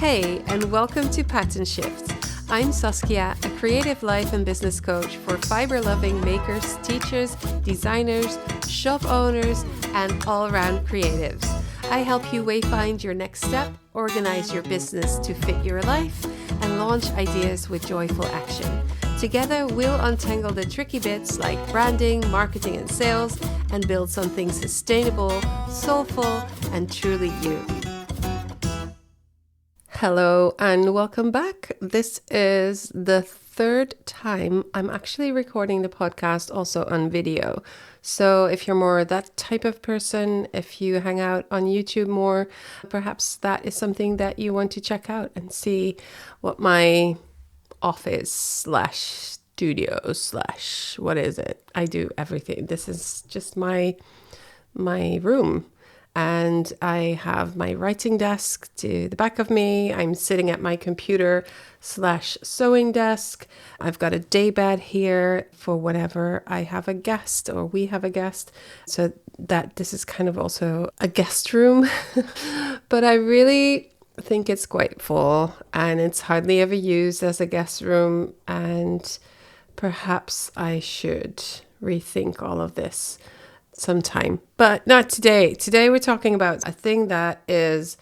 Hey, and welcome to Pattern Shift. I'm Saskia, a creative life and business coach for fiber-loving makers, teachers, designers, shop owners, and all-around creatives. I help you wayfind your next step, organize your business to fit your life, and launch ideas with joyful action. Together, we'll untangle the tricky bits like branding, marketing, and sales, and build something sustainable, soulful, and truly you. Hello and welcome back. This is the third time I'm actually recording the podcast also on video. So if you're more that type of person, if you hang out on YouTube more, perhaps that is something that you want to check out and see what my office / studio / what is it? I do everything. This is just my room. And I have my writing desk to the back of me. I'm sitting at my computer / sewing desk. I've got a day bed here for whenever I have a guest or we have a guest. So that this is kind of also a guest room. But I really think it's quite full and it's hardly ever used as a guest room. And perhaps I should rethink all of this sometime, but not today. Today we're talking about a thing that is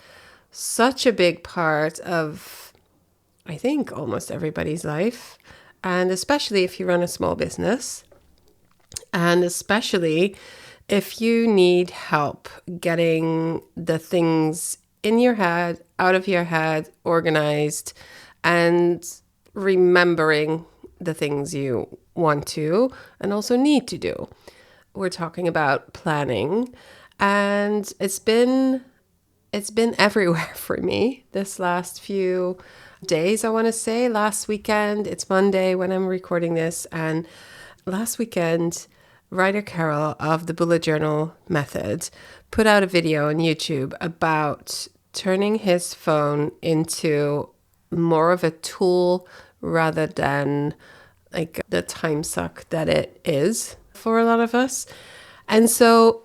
such a big part of, I think, almost everybody's life, and especially if you run a small business, and especially if you need help getting the things in your head, out of your head, organized, and remembering the things you want to and also need to do. We're talking about planning, and it's been everywhere for me this last few days. I want to say last weekend, it's Monday when I'm recording this, and last weekend, writer Carol of the Bullet Journal Method put out a video on YouTube about turning his phone into more of a tool rather than like the time suck that it is for a lot of us. And so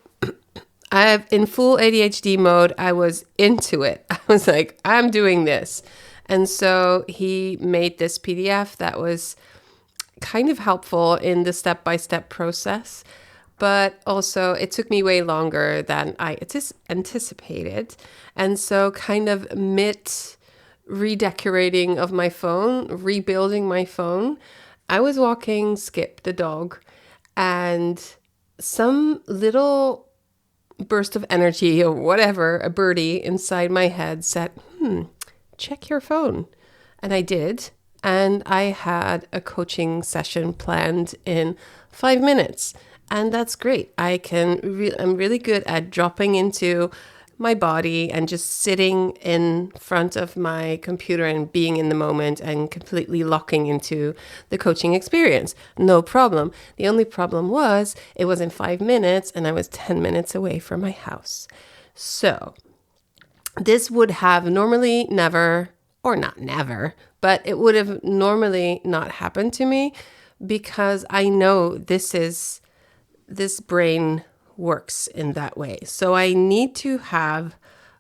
in full ADHD mode, I was into it. I was like, I'm doing this. And so he made this PDF that was kind of helpful in the step-by-step process, but also it took me way longer than I anticipated. And so kind of redecorating of my phone, rebuilding my phone, I was walking Skip, the dog, and some little burst of energy or whatever, a birdie inside my head said, check your phone. And I did. And I had a coaching session planned in 5 minutes. And that's great. I'm really good at dropping into my body and just sitting in front of my computer and being in the moment and completely locking into the coaching experience. No problem. The only problem was it was in 5 minutes and I was 10 minutes away from my house. So this would have normally never, or not never, but it would have normally not happened to me because I know this brain works in that way. So I need to have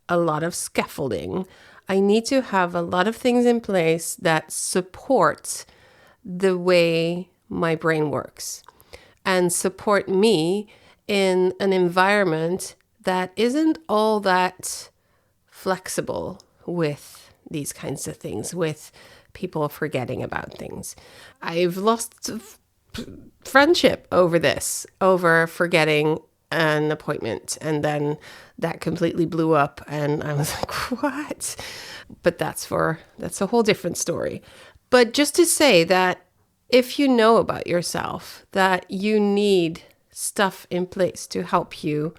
a lot of scaffolding. I need to have a lot of things in place that support the way my brain works and support me in an environment that isn't all that flexible with these kinds of things, with people forgetting about things. I've lost friendship over forgetting an appointment, and then that completely blew up and I was like, what? But that's a whole different story. But just to say that if you know about yourself that you need stuff in place to help you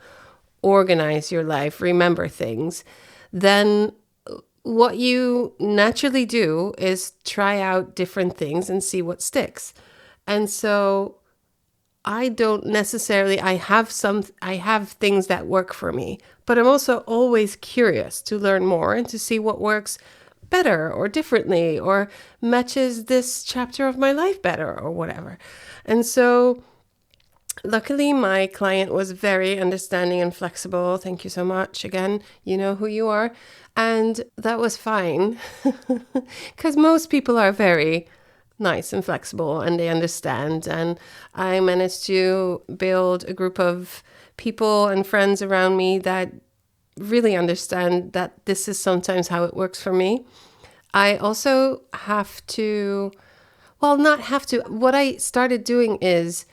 organize your life, remember things, then what you naturally do is try out different things and see what sticks. And so I have things that work for me, but I'm also always curious to learn more and to see what works better or differently or matches this chapter of my life better or whatever. And so Luckily, my client was very understanding and flexible. Thank you so much. Again, you know who you are. And that was fine because most people are very nice and flexible and they understand. And I managed to build a group of people and friends around me that really understand that this is sometimes how it works for me. I also have to, well, not have to. What I started doing is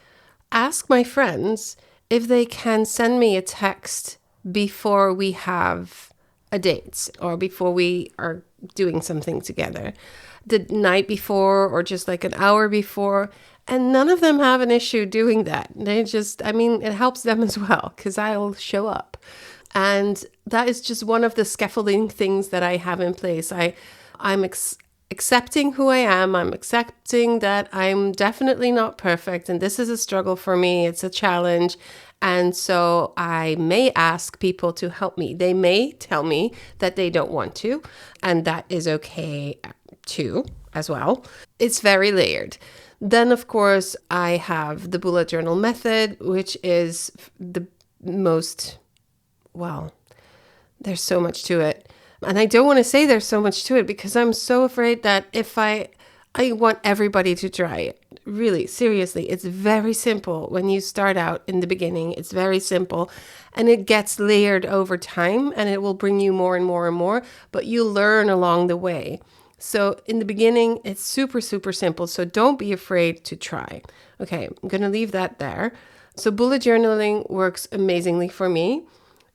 ask my friends if they can send me a text before we have a date or before we are doing something together, the night before or just like an hour before. And none of them have an issue doing that. They just, I mean, it helps them as well because I'll show up. And that is just one of the scaffolding things that I have in place. I'm accepting who I am. I'm accepting that I'm definitely not perfect. And this is a struggle for me. It's a challenge. And so I may ask people to help me. They may tell me that they don't want to. And that is okay too, as well. It's very layered. Then, of course, I have the bullet journal method, which is the most, well, there's so much to it. And I don't want to say there's so much to it because I'm so afraid that if I want everybody to try it. Really, seriously, it's very simple. When you start out in the beginning, it's very simple and it gets layered over time and it will bring you more and more and more, but you learn along the way. So in the beginning, it's super, super simple. So don't be afraid to try. Okay, I'm going to leave that there. So bullet journaling works amazingly for me.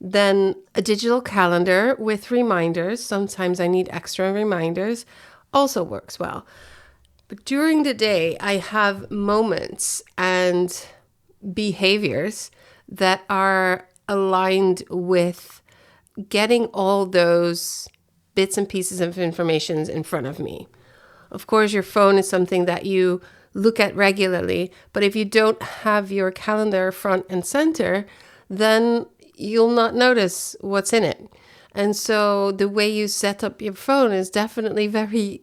Then a digital calendar with reminders. Sometimes I need extra reminders. Also works well. But during the day, I have moments and behaviors that are aligned with getting all those bits and pieces of information in front of me. Of course, your phone is something that you look at regularly, but if you don't have your calendar front and center, then you'll not notice what's in it. And so the way you set up your phone is definitely very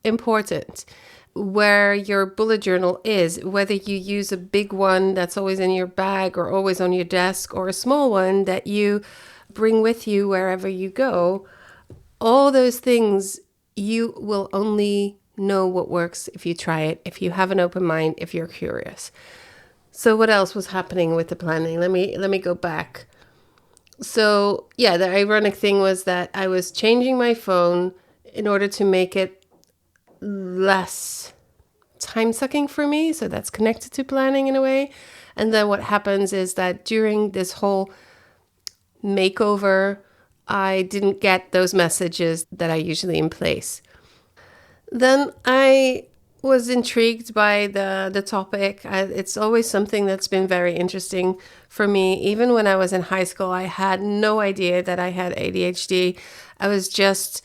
important. Where your bullet journal is, whether you use a big one that's always in your bag or always on your desk or a small one that you bring with you wherever you go, all those things, you will only know what works if you try it, if you have an open mind, if you're curious. So what else was happening with the planning? Let me go back. So yeah, the ironic thing was that I was changing my phone in order to make it less time-sucking for me. So that's connected to planning in a way. And then what happens is that during this whole makeover, I didn't get those messages that I usually in place. Then I was intrigued by the topic. It's always something that's been very interesting for me. Even when I was in high school, I had no idea that I had ADHD. I was just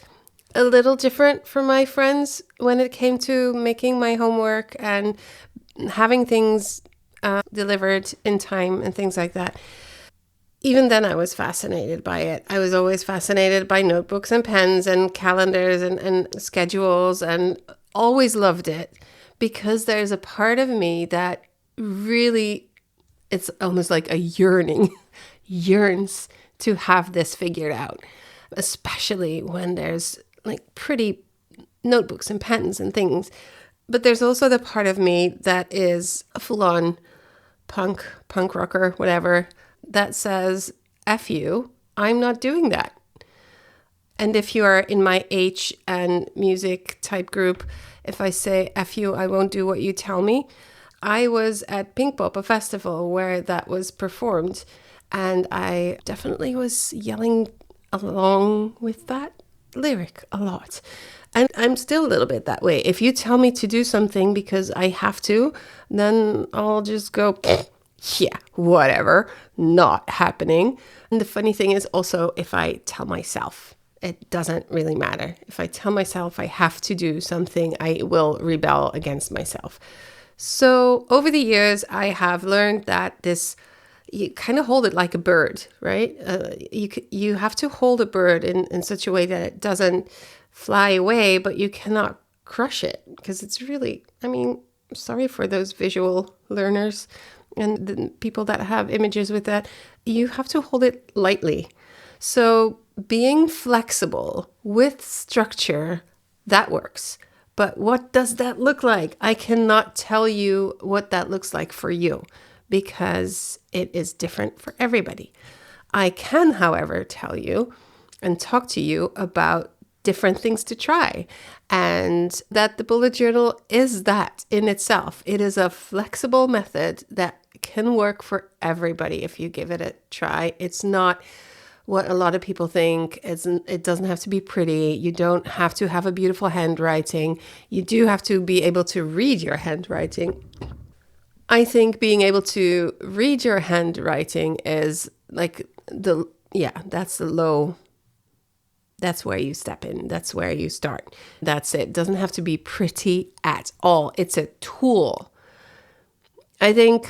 a little different from my friends when it came to making my homework and having things delivered in time and things like that. Even then, I was fascinated by it. I was always fascinated by notebooks and pens and calendars and schedules and always loved it because there's a part of me that really, it's almost like a yearning, yearns to have this figured out, especially when there's like pretty notebooks and pens and things. But there's also the part of me that is a full-on punk rocker, whatever, that says, F you, I'm not doing that. And if you are in my H and music type group, if I say, F you, I won't do what you tell me. I was at Pinkpop, a festival where that was performed, and I definitely was yelling along with that lyric a lot. And I'm still a little bit that way. If you tell me to do something because I have to, then I'll just go, yeah, whatever, not happening. And the funny thing is also if I tell myself, it doesn't really matter. If I tell myself I have to do something, I will rebel against myself. So over the years, I have learned that you kind of hold it like a bird, right? You have to hold a bird in such a way that it doesn't fly away, but you cannot crush it because it's really, I mean, sorry for those visual learners. And the people that have images with that, you have to hold it lightly. So being flexible with structure, that works. But what does that look like? I cannot tell you what that looks like for you because it is different for everybody. I can, however, tell you and talk to you about different things to try. And that the bullet journal is that in itself. It is a flexible method that can work for everybody if you give it a try. It's not what a lot of people think. It doesn't have to be pretty. You don't have to have a beautiful handwriting. You do have to be able to read your handwriting. I think being able to read your handwriting is like that's the low. That's where you step in. That's where you start. That's it. It doesn't have to be pretty at all. It's a tool. I think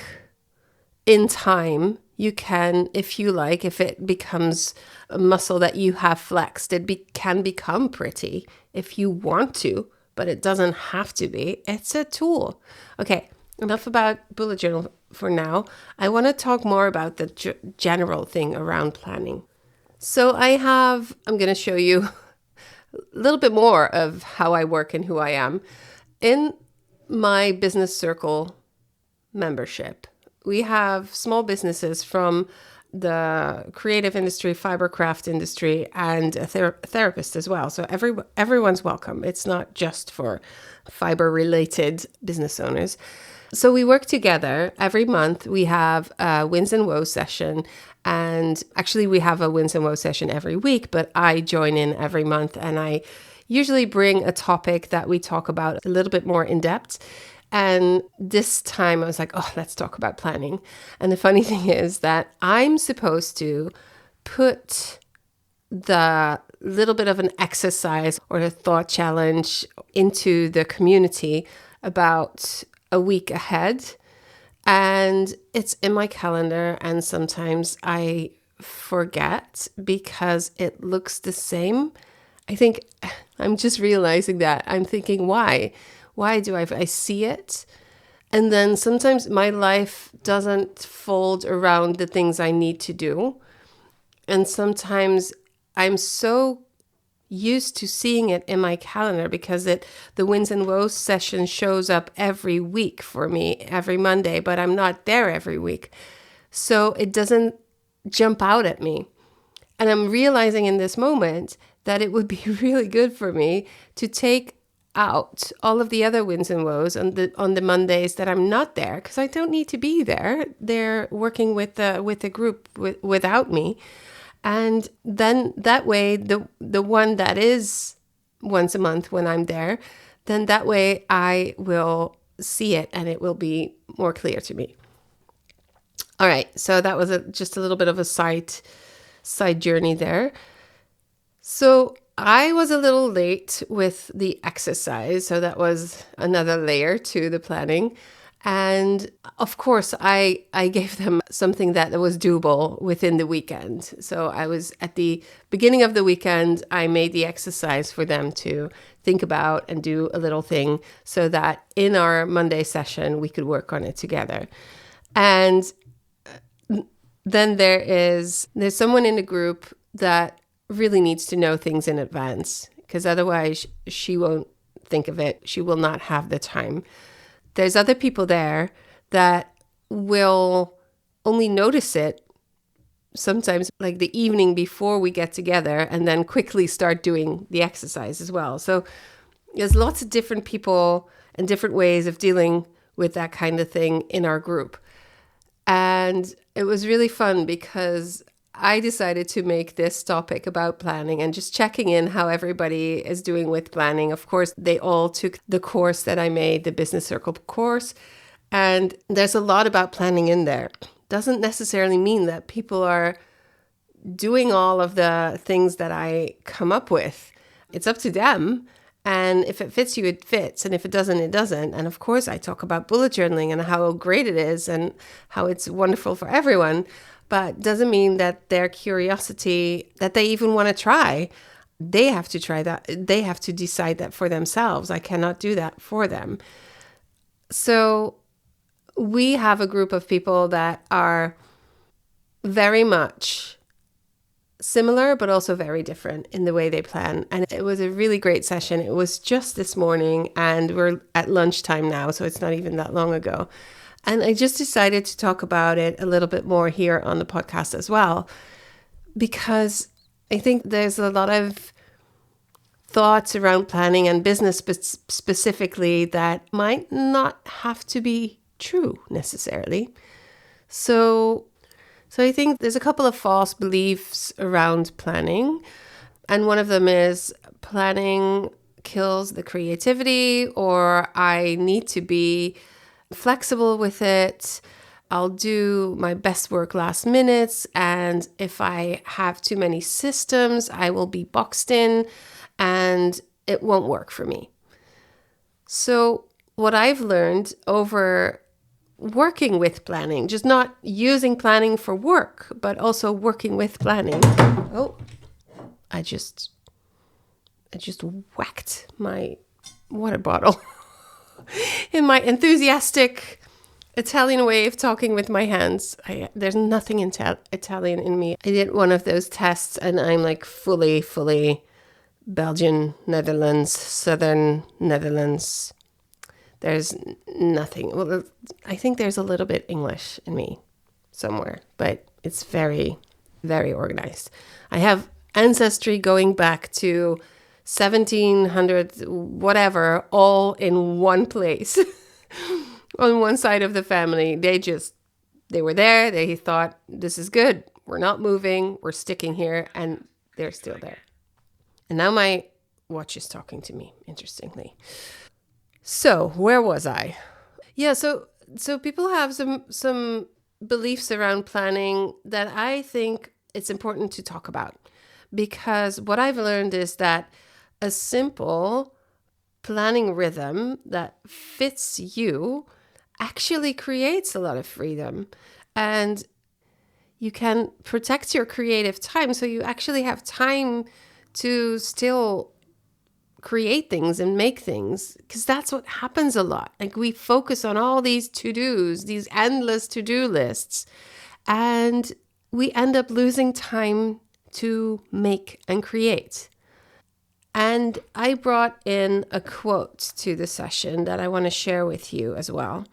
in time, you can, if you like, if it becomes a muscle that you have flexed, can become pretty if you want to, but it doesn't have to be. It's a tool. Okay, enough about bullet journal for now. I want to talk more about the general thing around planning. So I'm going to show you a little bit more of how I work and who I am. In my business circle membership, we have small businesses from the creative industry, fibercraft industry, and a therapist as well. So everyone's welcome. It's not just for fiber-related business owners. So we work together every month. We have a wins and woes session. And actually, we have a wins and woes session every week, but I join in every month. And I usually bring a topic that we talk about a little bit more in depth. And this time I was like, oh, let's talk about planning. And the funny thing is that I'm supposed to put the little bit of an exercise or a thought challenge into the community about a week ahead. And it's in my calendar. And sometimes I forget because it looks the same. I think I'm just realizing that. I'm thinking, why? Why do I see it? And then sometimes my life doesn't fold around the things I need to do. And sometimes I'm so used to seeing it in my calendar because the wins and woes session shows up every week for me, every Monday, but I'm not there every week. So it doesn't jump out at me. And I'm realizing in this moment that it would be really good for me to take out all of the other wins and woes on the Mondays that I'm not there, because I don't need to be there. They're working with the group without me. And then that way, the one that is once a month when I'm there, then that way I will see it and it will be more clear to me. All right, so that was just a little bit of a side journey there. So I was a little late with the exercise, so that was another layer to the planning. And of course, I gave them something that was doable within the weekend. So I was at the beginning of the weekend, I made the exercise for them to think about and do a little thing so that in our Monday session, we could work on it together. And then there's someone in the group that really needs to know things in advance, because otherwise she won't think of it. She will not have the time. There's other people there that will only notice it sometimes like the evening before we get together and then quickly start doing the exercise as well. So there's lots of different people and different ways of dealing with that kind of thing in our group. And it was really fun because I decided to make this topic about planning and just checking in how everybody is doing with planning. Of course, they all took the course that I made, the Business Circle course. And there's a lot about planning in there. Doesn't necessarily mean that people are doing all of the things that I come up with. It's up to them. And if it fits you, it fits. And if it doesn't, it doesn't. And of course, I talk about bullet journaling and how great it is and how it's wonderful for everyone. But doesn't mean that their curiosity, that they even want to try, they have to try that. They have to decide that for themselves. I cannot do that for them. So we have a group of people that are very much similar, but also very different in the way they plan. And it was a really great session. It was just this morning and we're at lunchtime now, so it's not even that long ago. And I just decided to talk about it a little bit more here on the podcast as well, because I think there's a lot of thoughts around planning and business specifically that might not have to be true necessarily. So I think there's a couple of false beliefs around planning. And one of them is planning kills the creativity, or I need to be flexible with it. I'll do my best work last minute. And if I have too many systems, I will be boxed in and it won't work for me. So what I've learned over working with planning, just not using planning for work, but also working with planning. Oh, I just whacked my water bottle in my enthusiastic Italian way of talking with my hands. There's nothing Italian in me. I did one of those tests and I'm like fully Belgian, Netherlands, Southern Netherlands. There's nothing. Well, I think there's a little bit English in me somewhere, but it's very, very organized. I have ancestry going back to 1700, whatever, all in one place. On one side of the family, they were there. They thought, this is good. We're not moving. We're sticking here. And they're still there. And now my watch is talking to me, interestingly. So where was I? Yeah, so people have some beliefs around planning that I think it's important to talk about, because what I've learned is that a simple planning rhythm that fits you actually creates a lot of freedom, and you can protect your creative time, so you actually have time to still create things and make things, because that's what happens a lot. Like, we focus on all these to-dos, these endless to-do lists, and we end up losing time to make and create. And I brought in a quote to the session that I want to share with you as well.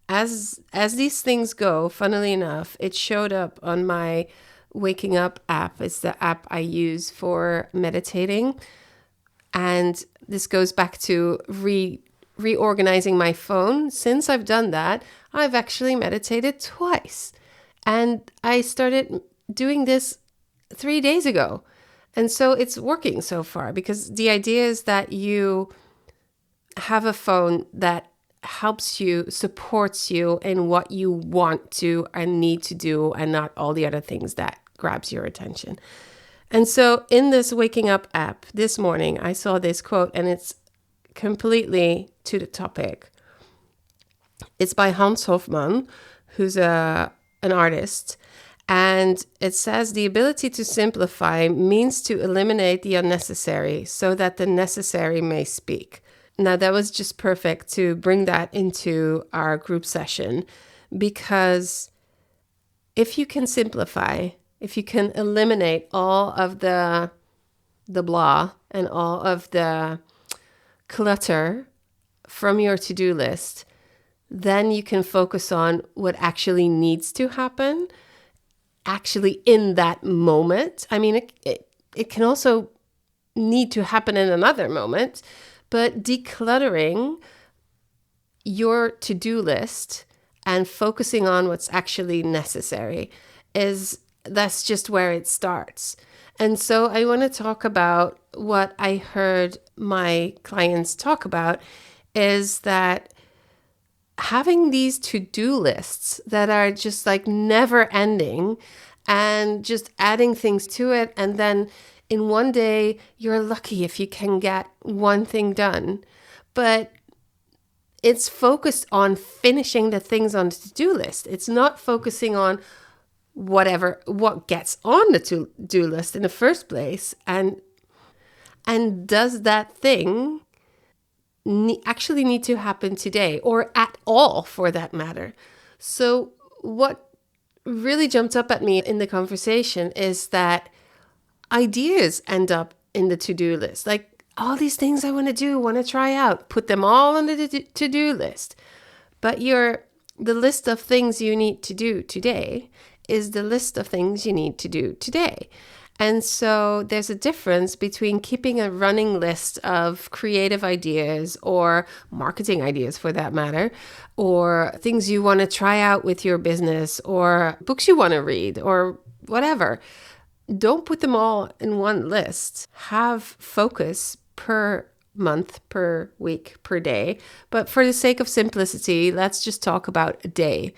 As these things go, funnily enough, it showed up on my Waking Up app. It's the app I use for meditating. And this goes back to reorganizing my phone. Since I've done that, I've actually meditated twice. And I started doing this 3 days ago. And so it's working so far, because the idea is that you have a phone that helps you, supports you in what you want to and need to do, and not all the other things that grabs your attention. And so in this Waking Up app this morning, I saw this quote, and it's completely to the topic. It's by Hans Hofmann, who's an artist. And it says, the ability to simplify means to eliminate the unnecessary so that the necessary may speak. Now, that was just perfect to bring that into our group session, because if you can simplify, if you can eliminate all of the blah and all of the clutter from your to-do list, then you can focus on what actually needs to happen, actually in that moment. I mean, it can also need to happen in another moment, but decluttering your to-do list and focusing on what's actually necessary that's just where it starts. And so I want to talk about what I heard my clients talk about, is that having these to-do lists that are just like never ending and just adding things to it. And then in one day, you're lucky if you can get one thing done. But it's focused on finishing the things on the to-do list. It's not focusing on what gets on the to-do list in the first place, and does that thing actually need to happen today, or at all for that matter. So what really jumped up at me in the conversation is that ideas end up in the to-do list. Like all these things I want to do, want to try out, put them all on the to-do list. But the list of things you need to do today is the list of things you need to do today. And so there's a difference between keeping a running list of creative ideas or marketing ideas for that matter, or things you want to try out with your business or books you want to read or whatever. Don't put them all in one list. Have focus per month, per week, per day. But for the sake of simplicity, let's just talk about a day.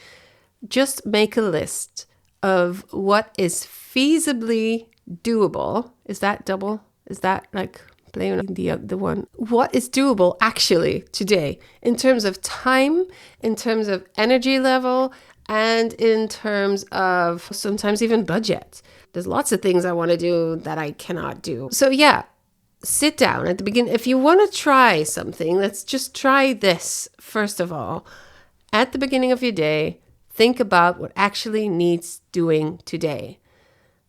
Just make a list of what is feasibly doable. Is that double? Is that like playing the one? What is doable actually today in terms of time, in terms of energy level, and in terms of sometimes even budget? There's lots of things I want to do that I cannot do. So yeah, sit down at the beginning. If you want to try something, let's just try this first of all. At the beginning of your day, think about what actually needs doing today.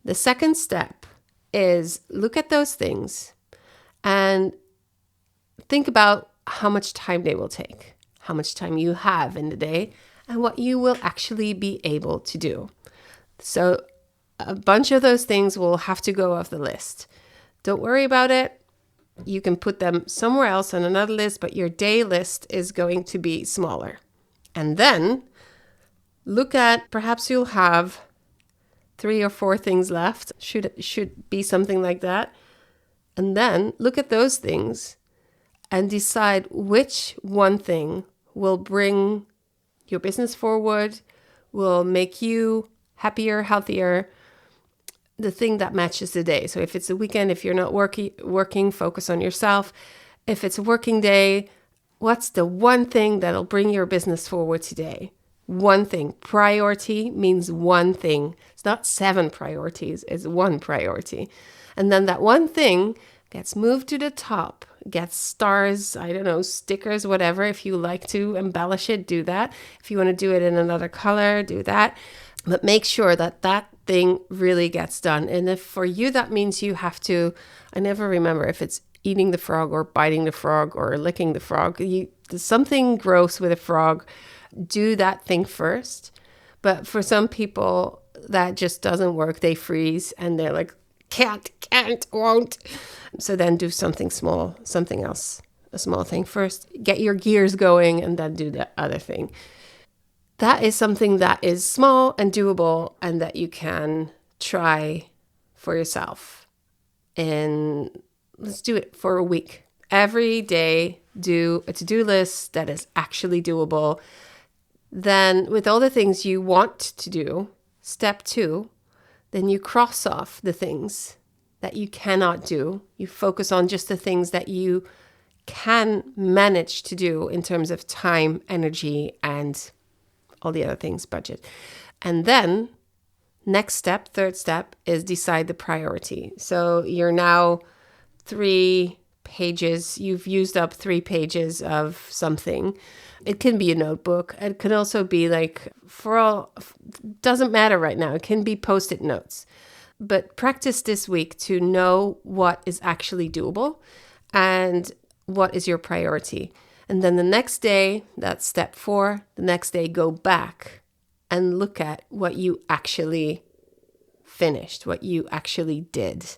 The second step is look at those things and think about how much time they will take, how much time you have in the day, and what you will actually be able to do. So a bunch of those things will have to go off the list. Don't worry about it. You can put them somewhere else on another list, but your day list is going to be smaller. And then look at, perhaps you'll have 3 or 4 things left. Should be something like that. And then look at those things and decide which one thing will bring your business forward, will make you happier, healthier, the thing that matches the day. So if it's a weekend, if you're not working, focus on yourself. If it's a working day, what's the one thing that'll bring your business forward today? One thing. Priority means one thing. It's not 7 priorities, it's one priority. And then that one thing gets moved to the top, gets stars, I don't know, stickers, whatever. If you like to embellish it, do that. If you want to do it in another color, do that. But make sure that that thing really gets done. And if for you that means you have to, I never remember if it's eating the frog or biting the frog or licking the frog. Something gross with a frog, do that thing first. But for some people, that just doesn't work. They freeze and they're like, can't, won't. So then do something small, something else, a small thing first. Get your gears going and then do the other thing. That is something that is small and doable and that you can try for yourself. And let's do it for a week. Every day, do a to-do list that is actually doable. Then with all the things you want to do, step 2, then you cross off the things that you cannot do. You focus on just the things that you can manage to do in terms of time, energy, and all the other things, budget. And then next step, third step, is decide the priority. So you're now 3 pages, you've used up 3 pages of something. It can be a notebook. It can also be like, doesn't matter right now. It can be Post-it notes. But practice this week to know what is actually doable and what is your priority. And then the next day, that's step 4, the next day, go back and look at what you actually finished, what you actually did.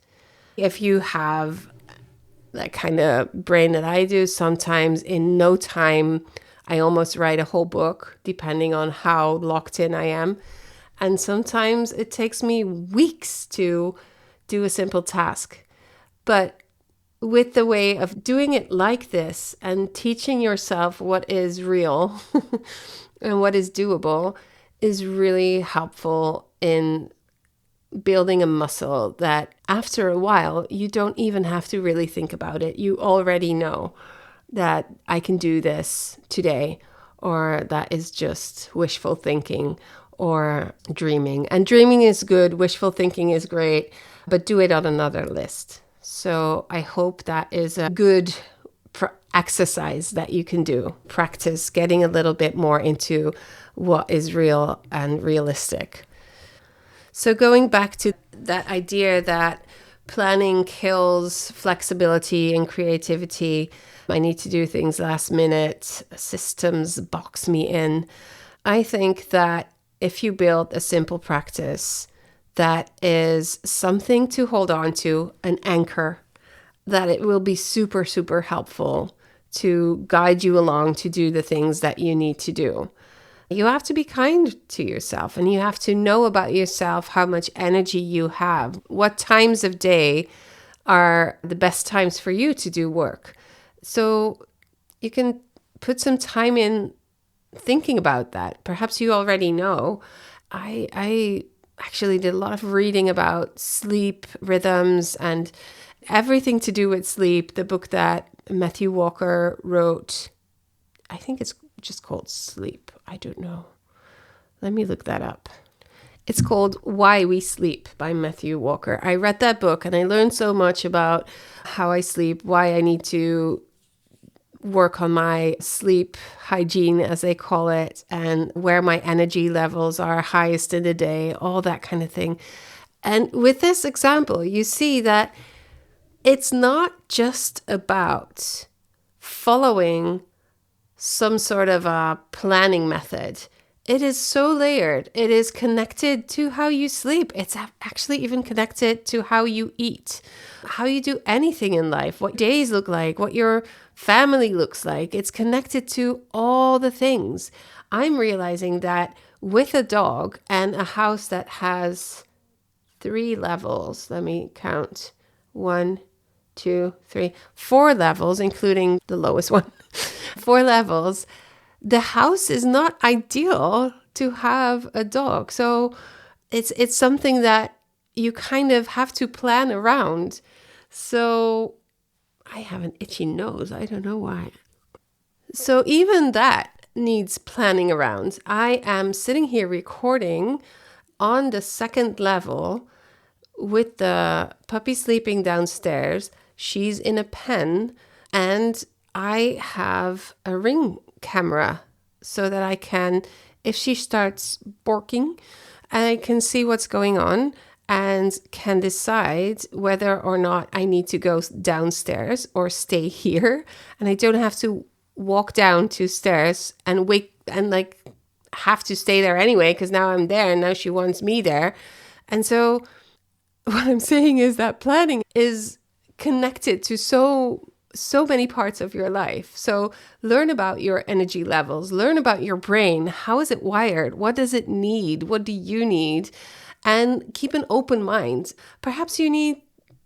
If you have that kind of brain that I do, sometimes in no time, I almost write a whole book, depending on how locked in I am. And sometimes it takes me weeks to do a simple task. But with the way of doing it like this and teaching yourself what is real and what is doable is really helpful in building a muscle that after a while, you don't even have to really think about it. You already know that I can do this today, or that is just wishful thinking or dreaming. And dreaming is good, wishful thinking is great, but do it on another list. So I hope that is a good exercise that you can do. Practice getting a little bit more into what is real and realistic. So going back to that idea that planning kills flexibility and creativity, I need to do things last minute, systems box me in. I think that if you build a simple practice that is something to hold on to, an anchor, that it will be super, super helpful to guide you along to do the things that you need to do. You have to be kind to yourself, and you have to know about yourself how much energy you have. What times of day are the best times for you to do work? So you can put some time in thinking about that. Perhaps you already know. I actually did a lot of reading about sleep rhythms and everything to do with sleep. The book that Matthew Walker wrote, I think it's just called Sleep. I don't know. Let me look that up. It's called Why We Sleep by Matthew Walker. I read that book and I learned so much about how I sleep, why I need to work on my sleep hygiene, as they call it, and where my energy levels are highest in the day, all that kind of thing. And with this example, you see that it's not just about following some sort of a planning method. It is so layered. It is connected to how you sleep. It's actually even connected to how you eat, how you do anything in life, what days look like, what your family looks like. It's connected to all the things. I'm realizing that with a dog and a house that has 3 levels, let me count, 1, 2, 3, 4 levels, including the lowest one, 4 levels. The house is not ideal to have a dog. So it's something that you kind of have to plan around. So I have an itchy nose. I don't know why. So even that needs planning around. I am sitting here recording on the 2nd level with the puppy sleeping downstairs. She's in a pen, and I have a Ring camera so that I can, if she starts barking, I can see what's going on and can decide whether or not I need to go downstairs or stay here. And I don't have to walk down 2 stairs and wait and have to stay there anyway, because now I'm there and now she wants me there. And so what I'm saying is that planning is connected to so many parts of your life. So learn about your energy levels, learn about your brain. How is it wired? What does it need? What do you need? And keep an open mind. Perhaps you need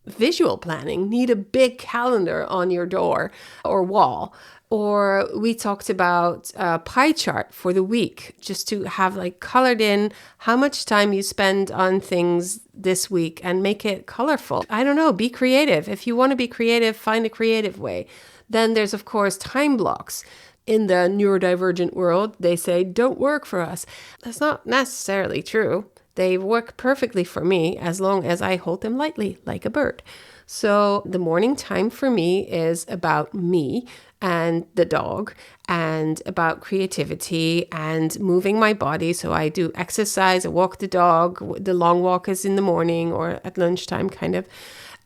visual planning, need a big calendar on your door or wall. Or we talked about a pie chart for the week, just to have colored in how much time you spend on things this week and make it colorful. I don't know, be creative. If you want to be creative, find a creative way. Then there's, of course, time blocks. In the neurodivergent world, they say, don't work for us. That's not necessarily true. They work perfectly for me as long as I hold them lightly, like a bird. So the morning time for me is about me and the dog, and about creativity and moving my body. So I do exercise, I walk the dog. The long walk is in the morning or at lunchtime kind of.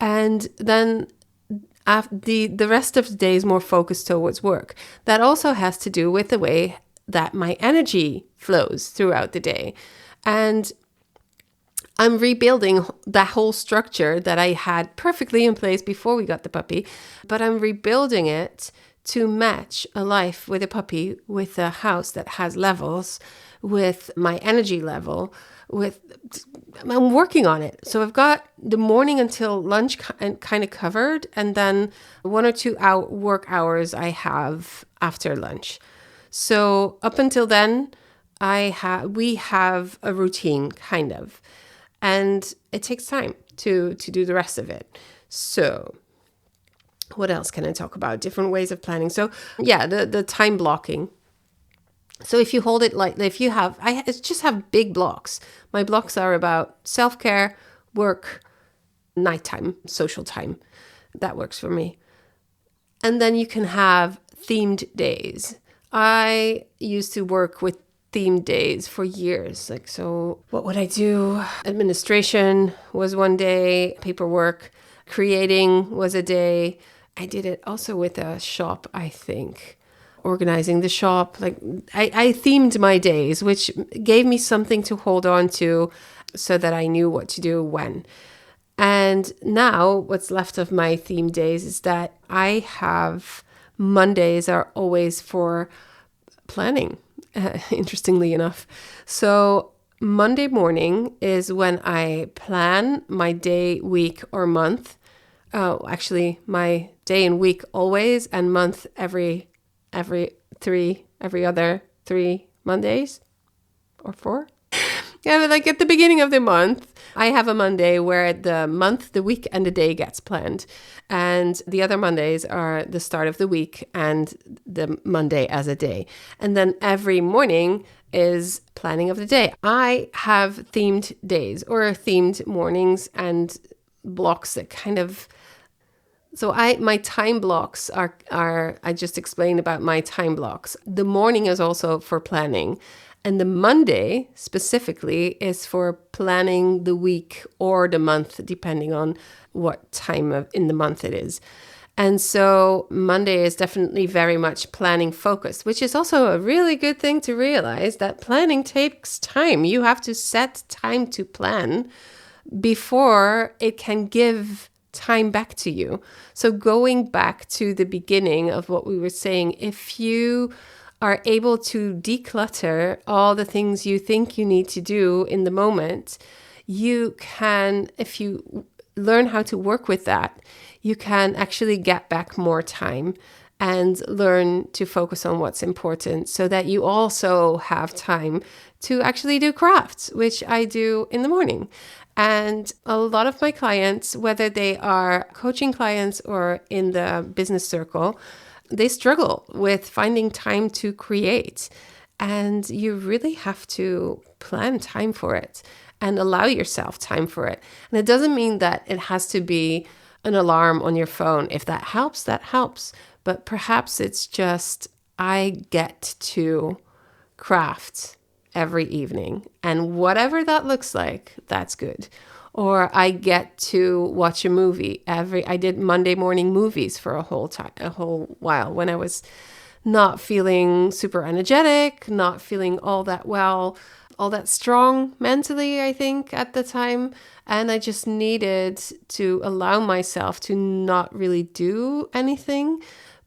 And then after the rest of the day is more focused towards work. That also has to do with the way that my energy flows throughout the day. And I'm rebuilding that whole structure that I had perfectly in place before we got the puppy, but I'm rebuilding it to match a life with a puppy, with a house that has levels, with my energy level, I'm working on it. So I've got the morning until lunch kind of covered, and then 1 or 2 work hours I have after lunch. So up until then, we have a routine kind of, and it takes time to do the rest of it. So what else can I talk about? Different ways of planning. So yeah, the time blocking. So if you hold it I just have big blocks. My blocks are about self-care, work, nighttime, social time. That works for me. And then you can have themed days. I used to work with themed days for years. Like, so what would I do? Administration was one day, paperwork, creating was a day. I did it also with a shop, I think. Organizing the shop. Like I themed my days, which gave me something to hold on to so that I knew what to do when. And now what's left of my theme days is that I have Mondays are always for planning, interestingly enough. So Monday morning is when I plan my day, week, or month. Oh, actually, my day and week always, and month every other 3 Mondays or 4. Yeah, but like at the beginning of the month, I have a Monday where the month, the week, and the day gets planned. And the other Mondays are the start of the week and the Monday as a day. And then every morning is planning of the day. I have themed days or themed mornings and blocks that kind of... So my time blocks are I just explained about my time blocks. The morning is also for planning. And the Monday specifically is for planning the week or the month, depending on what time in the month it is. And so Monday is definitely very much planning focused, which is also a really good thing to realize that planning takes time. You have to set time to plan before it can give time back to you. So going back to the beginning of what we were saying, if you are able to declutter all the things you think you need to do in the moment, you can, if you learn how to work with that, you can actually get back more time and learn to focus on what's important so that you also have time to actually do crafts, which I do in the morning. And a lot of my clients, whether they are coaching clients or in the business circle, they struggle with finding time to create. And you really have to plan time for it and allow yourself time for it. And it doesn't mean that it has to be an alarm on your phone. If that helps, that helps. But perhaps it's just, I get to craft every evening. And whatever that looks like, that's good. Or I get to watch a movie I did Monday morning movies for a whole while when I was not feeling super energetic, not feeling all that strong mentally, I think, at the time. And I just needed to allow myself to not really do anything.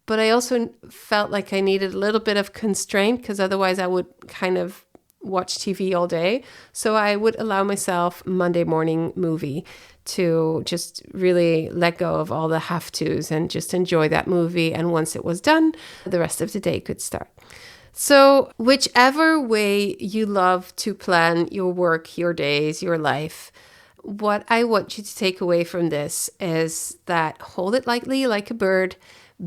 But I also felt like I needed a little bit of constraint because otherwise I would kind of watch TV all day. So I would allow myself Monday morning movie to just really let go of all the have-tos and just enjoy that movie. And once it was done, the rest of the day could start. So whichever way you love to plan your work, your days, your life, what I want you to take away from this is that hold it lightly like a bird.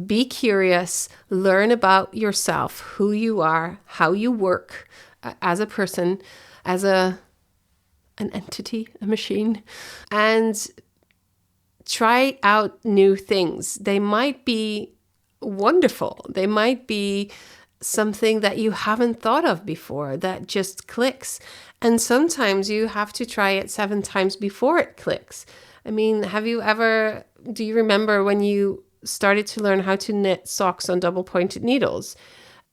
Be curious, learn about yourself, who you are, how you work as a person, as an entity, a machine, and try out new things. They might be wonderful. They might be something that you haven't thought of before that just clicks. And sometimes you have to try it 7 times before it clicks. I mean, do you remember when you started to learn how to knit socks on double pointed needles?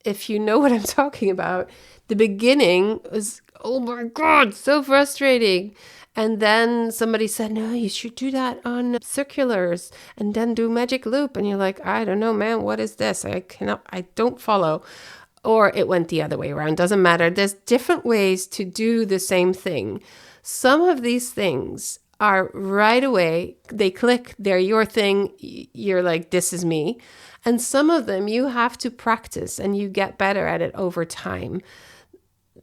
If you know what I'm talking about, the beginning was, oh my God, so frustrating. And then somebody said, no, you should do that on circulars and then do magic loop. And you're like, I don't know, man, what is this? I don't follow. Or it went the other way around. Doesn't matter. There's different ways to do the same thing. Some of these things are right away, they click, they're your thing. You're like, this is me. And some of them you have to practice and you get better at it over time.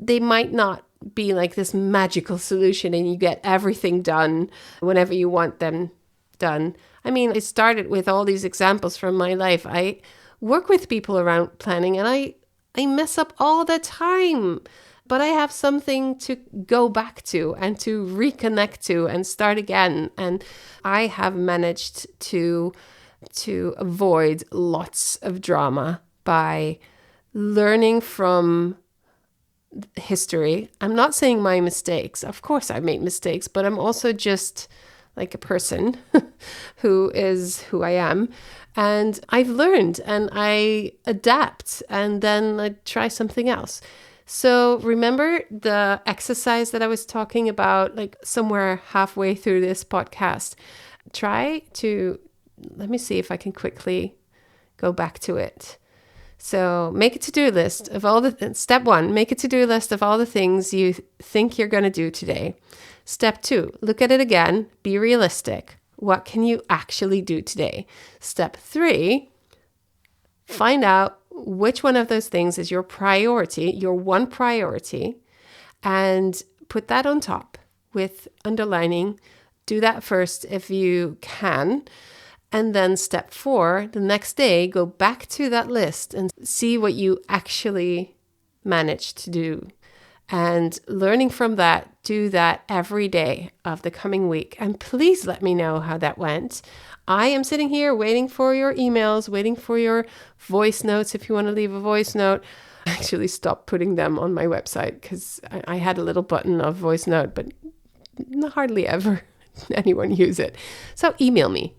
They might not be like this magical solution and you get everything done whenever you want them done. I mean, I started with all these examples from my life. I work with people around planning and I mess up all the time, but I have something to go back to and to reconnect to and start again. And I have managed to to avoid lots of drama by learning from history. I'm not saying my mistakes. Of course I made mistakes, but I'm also just like a person who is who I am. And I've learned and I adapt and then I try something else. So remember the exercise that I was talking about, like somewhere halfway through this podcast. Try to, let me see if I can quickly go back to it. So make a to-do list of all the, step 1, make a to-do list of all the things you think you're going to do today. Step 2, look at it again, be realistic. What can you actually do today? Step 3, find out which one of those things is your priority, your one priority, and put that on top with underlining. Do that first if you can. And then step 4, the next day, go back to that list and see what you actually managed to do. And learning from that, do that every day of the coming week. And please let me know how that went. I am sitting here waiting for your emails, waiting for your voice notes. If you want to leave a voice note, I actually stopped putting them on my website because I had a little button of voice note, but hardly ever anyone use it. So email me,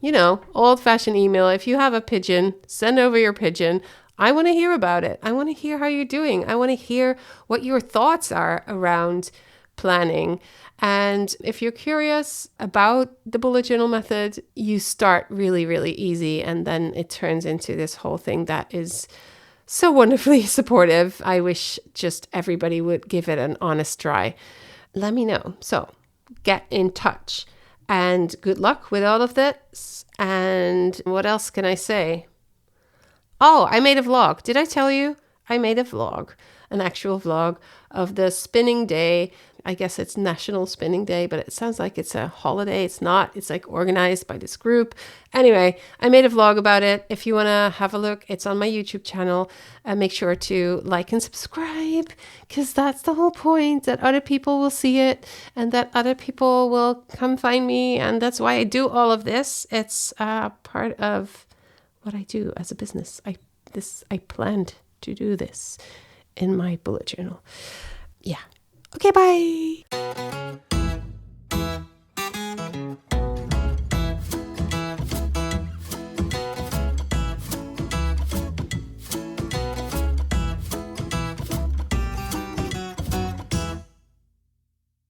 old-fashioned email. If you have a pigeon, send over your pigeon. I want to hear about it. I want to hear how you're doing. I want to hear what your thoughts are around planning. And if you're curious about the bullet journal method, you start really, really easy. And then it turns into this whole thing that is so wonderfully supportive. I wish just everybody would give it an honest try. Let me know. So get in touch. And good luck with all of this. And what else can I say? Oh, I made a vlog. Did I tell you? I made a vlog, an actual vlog of the spinning day. I guess it's National Spinning Day, but it sounds like it's a holiday. It's not. It's like organized by this group. Anyway, I made a vlog about it. If you want to have a look, it's on my YouTube channel. Make sure to like and subscribe because that's the whole point, that other people will see it and that other people will come find me. And that's why I do all of this. It's part of what I do as a business. I planned to do this in my bullet journal. Yeah. Okay, bye.